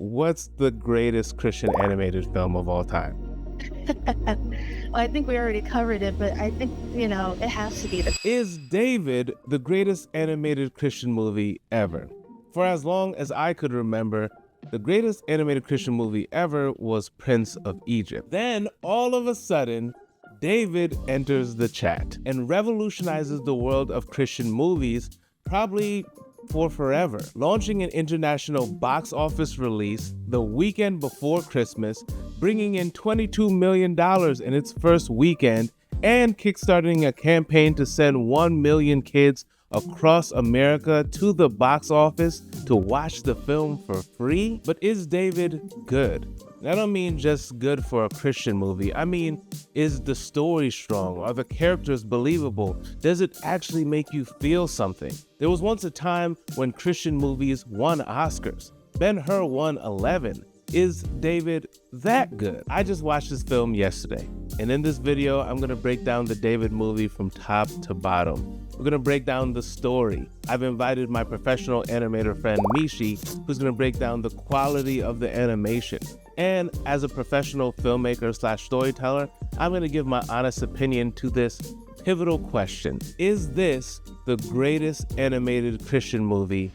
what's the greatest Christian animated film of all time? Well, I think we already covered it, but I think, it has to be the. Is David the greatest animated Christian movie ever? For as long as I could remember, the greatest animated Christian movie ever was Prince of Egypt. Then, all of a sudden, David enters the chat and revolutionizes the world of Christian movies, probably for forever, launching an international box office release the weekend before Christmas, bringing in $22 million in its first weekend, and kickstarting a campaign to send 1 million kids across America to the box office to watch the film for free. But is David good? I don't mean just good for a Christian movie. I mean, is the story strong? Are the characters believable? Does it actually make you feel something? There was once a time when Christian movies won Oscars. Ben-Hur won 11. Is David that good? I just watched this film yesterday, and in this video, I'm gonna break down the David movie from top to bottom. We're gonna break down the story. I've invited my professional animator friend Mishi, who's gonna break down the quality of the animation. And as a professional filmmaker / storyteller, I'm gonna give my honest opinion to this pivotal question. Is this the greatest animated Christian movie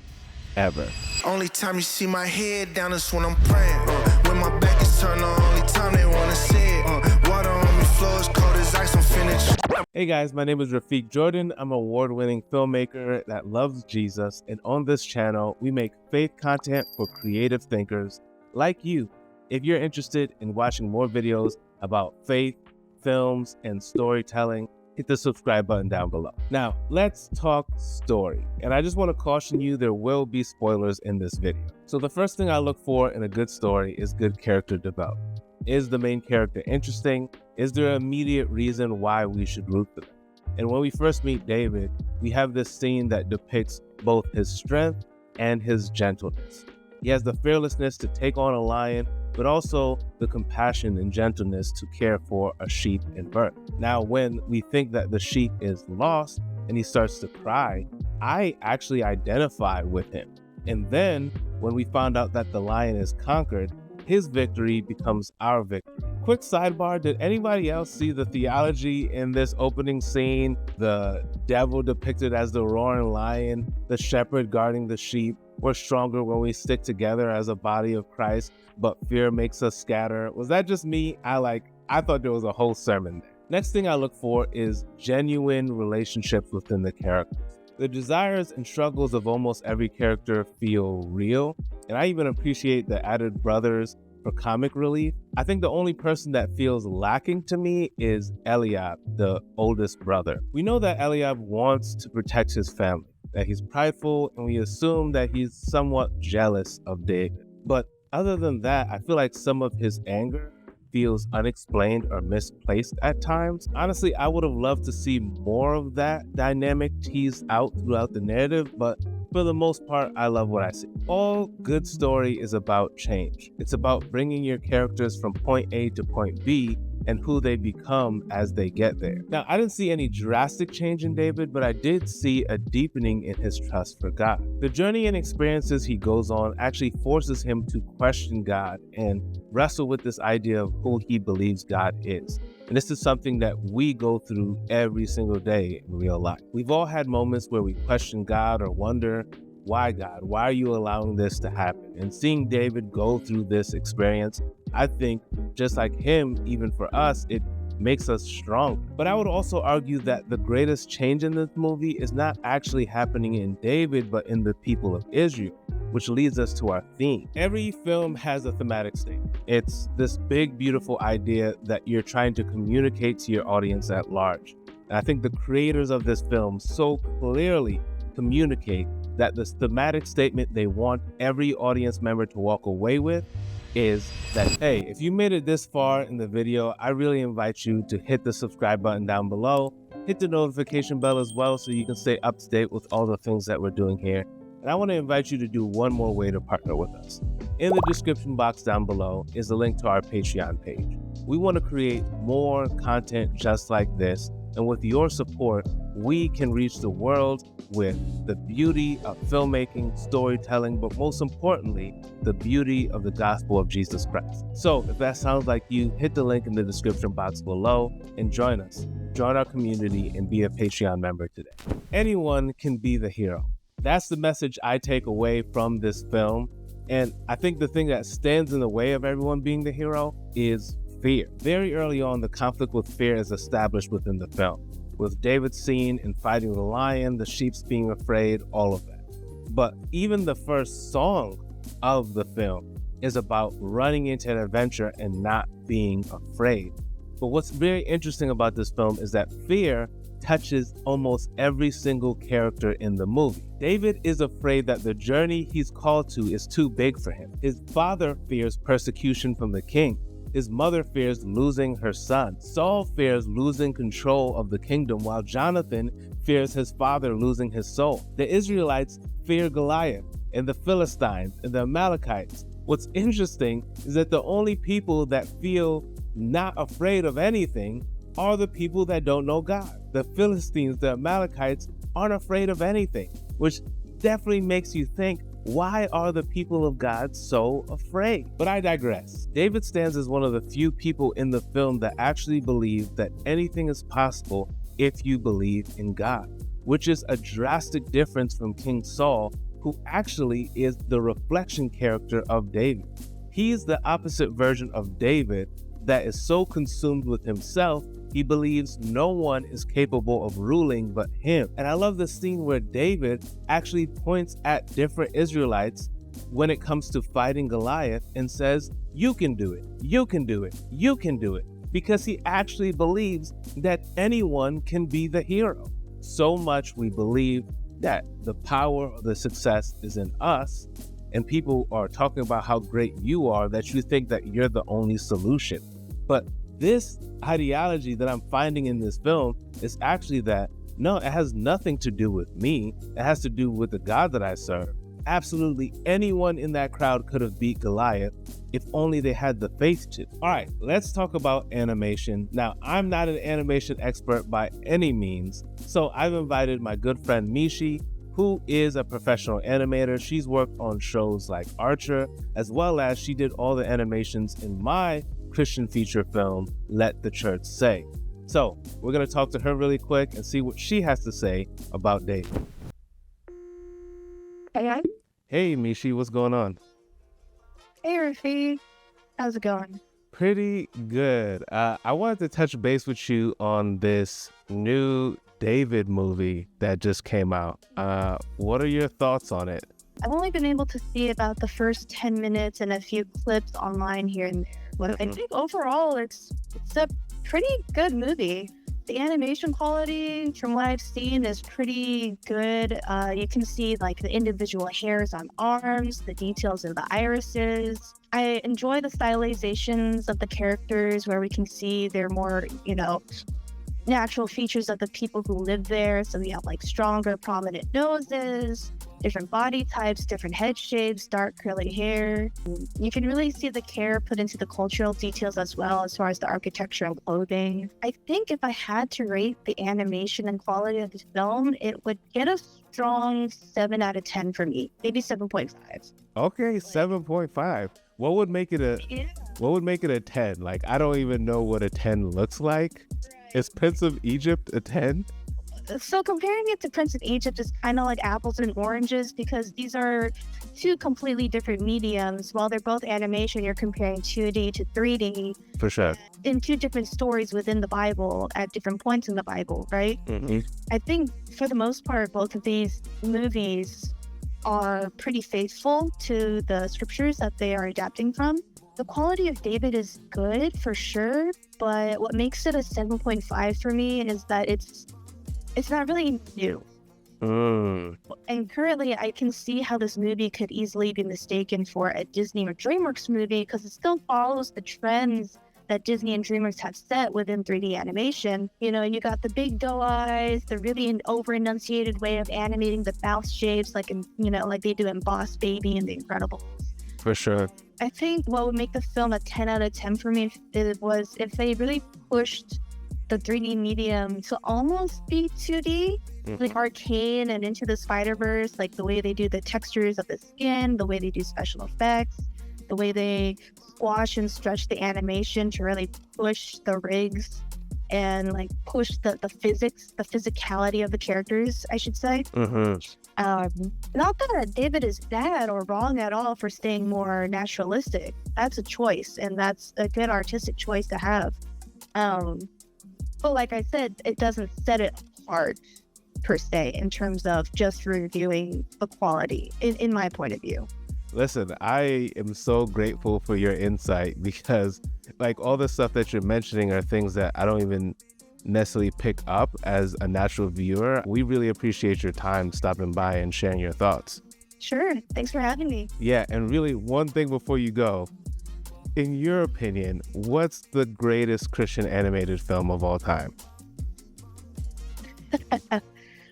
ever? Only time you see my head down is when I'm praying. When my back is turned, the only time they wanna see it. Water on me floors cold as ice, I'm finished. Hey guys, my name is Rafiq Jordan. I'm an award-winning filmmaker that loves Jesus, and on this channel, we make faith content for creative thinkers like you. If you're interested in watching more videos about faith, films, and storytelling, hit the subscribe button down below. Now, let's talk story. And I just want to caution you, there will be spoilers in this video. So the first thing I look for in a good story is good character development. Is the main character interesting? Is there an immediate reason why we should root for them? And when we first meet David, we have this scene that depicts both his strength and his gentleness. He has the fearlessness to take on a lion, but also the compassion and gentleness to care for a sheep in birth. Now, when we think that the sheep is lost and he starts to cry, I actually identify with him. And then when we found out that the lion is conquered, his victory becomes our victory. Quick sidebar, did anybody else see the theology in this opening scene? The devil depicted as the roaring lion, the shepherd guarding the sheep. We're stronger when we stick together as a body of Christ, but fear makes us scatter. Was that just me? I thought there was a whole sermon there. Next thing I look for is genuine relationships within the characters. The desires and struggles of almost every character feel real, and I even appreciate the added brothers for comic relief. I think the only person that feels lacking to me is Eliab, the oldest brother. We know that Eliab wants to protect his family, that he's prideful, and we assume that he's somewhat jealous of David. But other than that, I feel like some of his anger feels unexplained or misplaced at times. Honestly, I would have loved to see more of that dynamic teased out throughout the narrative, but for the most part, I love what I see. All good story is about change. It's about bringing your characters from point A to point B and who they become as they get there. Now, I didn't see any drastic change in David, but I did see a deepening in his trust for God. The journey and experiences he goes on actually forces him to question God and wrestle with this idea of who he believes God is. And this is something that we go through every single day in real life. We've all had moments where we question God or wonder, why God? Why are you allowing this to happen? And seeing David go through this experience, I think just like him, even for us, it makes us strong. But I would also argue that the greatest change in this movie is not actually happening in David, but in the people of Israel, which leads us to our theme. Every film has a thematic statement. It's this big, beautiful idea that you're trying to communicate to your audience at large. And I think the creators of this film so clearly communicate that the thematic statement they want every audience member to walk away with is that, hey, if you made it this far in the video, I really invite you to hit the subscribe button down below, hit the notification bell as well so you can stay up to date with all the things that we're doing here. And I want to invite you to do one more way to partner with us. In the description box down below is a link to our Patreon page. We want to create more content just like this, and with your support, we can reach the world with the beauty of filmmaking, storytelling, but most importantly, the beauty of the gospel of Jesus Christ. So if that sounds like you, hit the link in the description box below and join us. Join our community and be a Patreon member today. Anyone can be the hero. That's the message I take away from this film. And I think the thing that stands in the way of everyone being the hero is fear. Very early on, the conflict with fear is established within the film, with David seeing and fighting the lion, the sheep being afraid, all of that. But even the first song of the film is about running into an adventure and not being afraid. But what's very interesting about this film is that fear touches almost every single character in the movie. David is afraid that the journey he's called to is too big for him. His father fears persecution from the king. His mother fears losing her son. Saul fears losing control of the kingdom, while Jonathan fears his father losing his soul. The Israelites fear Goliath, and the Philistines, and the Amalekites. What's interesting is that the only people that feel not afraid of anything are the people that don't know God. The Philistines, the Amalekites, aren't afraid of anything, which definitely makes you think, why are the people of God so afraid? But I digress. David stands as one of the few people in the film that actually believe that anything is possible if you believe in God, which is a drastic difference from King Saul, who actually is the reflection character of David. He's the opposite version of David that is so consumed with himself, he believes no one is capable of ruling but him. And I love the scene where David actually points at different Israelites when it comes to fighting Goliath and says, you can do it, you can do it, you can do it, because he actually believes that anyone can be the hero. So much we believe that the power of the success is in us, and people are talking about how great you are that you think that you're the only solution. But this ideology that I'm finding in this film is actually that, no, it has nothing to do with me. It has to do with the God that I serve. Absolutely anyone in that crowd could have beat Goliath if only they had the faith to. All right, let's talk about animation. Now, I'm not an animation expert by any means, so I've invited my good friend Mishi, who is a professional animator. She's worked on shows like Archer, as well as she did all the animations in my Christian feature film, Let the Church Say. So we're going to talk to her really quick and see what she has to say about David. Hey, Mishi, what's going on? Hey, Rafi. How's it going? Pretty good. I wanted to touch base with you on this new David movie that just came out. What are your thoughts on it? I've only been able to see about the first 10 minutes and a few clips online here and there. But I think overall it's a pretty good movie. The animation quality, from what I've seen, is pretty good. You can see like the individual hairs on arms, the details of the irises. I enjoy the stylizations of the characters where we can see their more, natural features of the people who live there. So we have like stronger, prominent noses, different body types, different head shapes, dark curly hair. You can really see the care put into the cultural details as well as far as the architecture and clothing. I think if I had to rate the animation and quality of this film, it would get a strong 7 out of 10 for me, maybe 7.5. Okay, 7.5. What would make it a 10? Like, I don't even know what a 10 looks like. Is Prince of Egypt a 10? So comparing it to Prince of Egypt is kind of like apples and oranges, because these are two completely different mediums. While they're both animation, you're comparing 2D to 3D. For sure. In two different stories within the Bible at different points in the Bible, right? Mm-hmm. I think for the most part, both of these movies are pretty faithful to the scriptures that they are adapting from. The quality of David is good for sure, but what makes it a 7.5 for me is that it's not really new. And currently, I can see how this movie could easily be mistaken for a Disney or DreamWorks movie, because it still follows the trends that Disney and DreamWorks have set within 3D animation. You got the big doe eyes, the really over-enunciated way of animating the mouth shapes, like they do in Boss Baby and The Incredibles. For sure. I think what would make the film a 10 out of 10 for me was if they really pushed the 3D medium to almost be 2D, like Arcane and Into the Spider-Verse, like the way they do the textures of the skin, the way they do special effects, the way they squash and stretch the animation to really push the rigs and like push the physics, the physicality of the characters, I should say. Not that David is bad or wrong at all for staying more naturalistic. That's a choice, and that's a good artistic choice to have. But like I said, it doesn't set it apart per se in terms of just reviewing the quality, in my point of view. Listen, I am so grateful for your insight because like all the stuff that you're mentioning are things that I don't even necessarily pick up as a natural viewer. We really appreciate your time stopping by and sharing your thoughts. Sure. Thanks for having me. Yeah, and really one thing before you go, in your opinion, what's the greatest Christian animated film of all time? Well,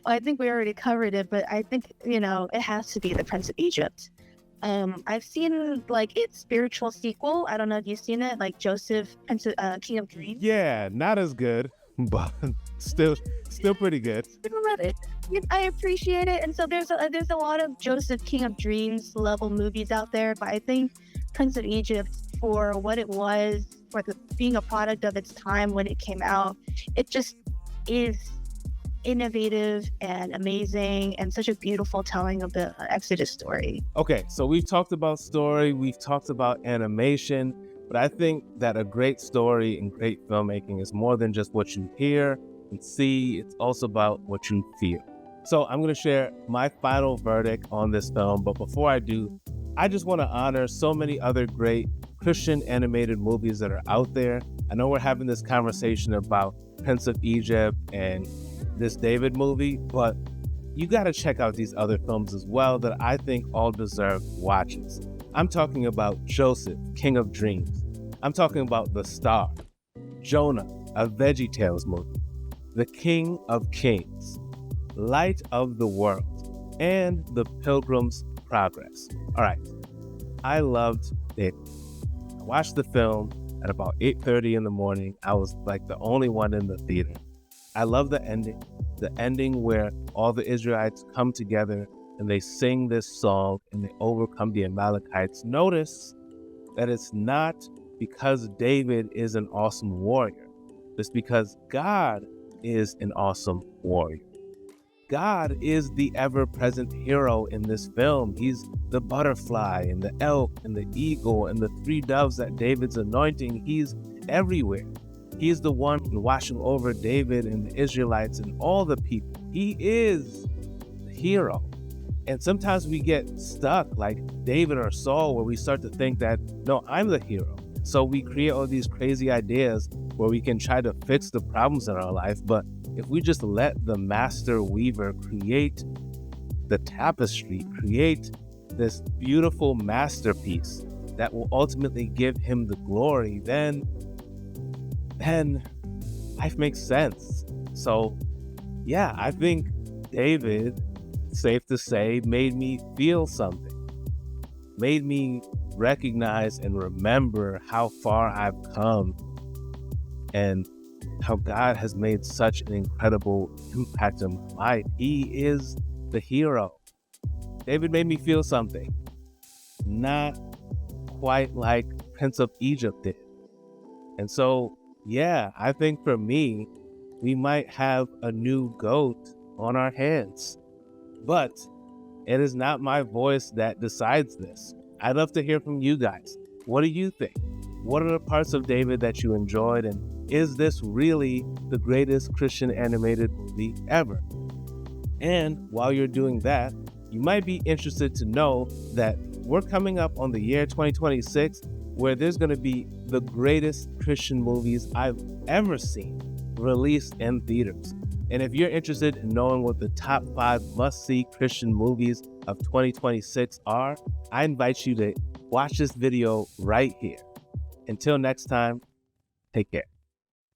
I think we already covered it, but I think, it has to be The Prince of Egypt. I've seen like its spiritual sequel. I don't know if you've seen it, like Joseph, King of Dreams. Yeah, not as good, but still pretty good. I appreciate it, and so there's a lot of Joseph, King of Dreams level movies out there, but I think Prince of Egypt, for what it was, being a product of its time when it came out, it just is innovative and amazing and such a beautiful telling of the Exodus story. Okay, so we've talked about story, we've talked about animation, but I think that a great story and great filmmaking is more than just what you hear and see. It's also about what you feel. So I'm going to share my final verdict on this film, but before I do, I just want to honor so many other great Christian animated movies that are out there. I know we're having this conversation about Prince of Egypt and this David movie, but you got to check out these other films as well that I think all deserve watches. I'm talking about Joseph, King of Dreams. I'm talking about The Star, Jonah, a VeggieTales movie, The King of Kings, Light of the World, and The Pilgrim's Progress. All right, I loved it. I watched the film at about 8:30 in the morning. I was like the only one in the theater. I love the ending where all the Israelites come together and they sing this song and they overcome the Amalekites. Notice that it's not because David is an awesome warrior. It's because God is an awesome warrior. God is the ever-present hero in this film. He's the butterfly and the elk and the eagle and the three doves that David's anointing. He's everywhere. He's the one watching over David and the Israelites and all the people. He is the hero. And sometimes we get stuck like David or Saul, where we start to think that, no, I'm the hero. So we create all these crazy ideas where we can try to fix the problems in our life. But if we just let the master weaver create the tapestry, create this beautiful masterpiece that will ultimately give him the glory, then life makes sense. So yeah, I think David, safe to say, made me feel something, made me recognize and remember how far I've come and how God has made such an incredible impact on my life. He is the hero. David made me feel something, not quite like Prince of Egypt did. And so, yeah, I think for me, we might have a new GOAT on our hands. But it is not my voice that decides this. I'd love to hear from you guys. What do you think? What are the parts of David that you enjoyed? And is this really the greatest Christian animated movie ever? And while you're doing that, you might be interested to know that we're coming up on the year 2026, where there's going to be the greatest Christian movies I've ever seen released in theaters. And if you're interested in knowing what the top 5 must-see Christian movies of 2026 are, I invite you to watch this video right here. Until next time, take care.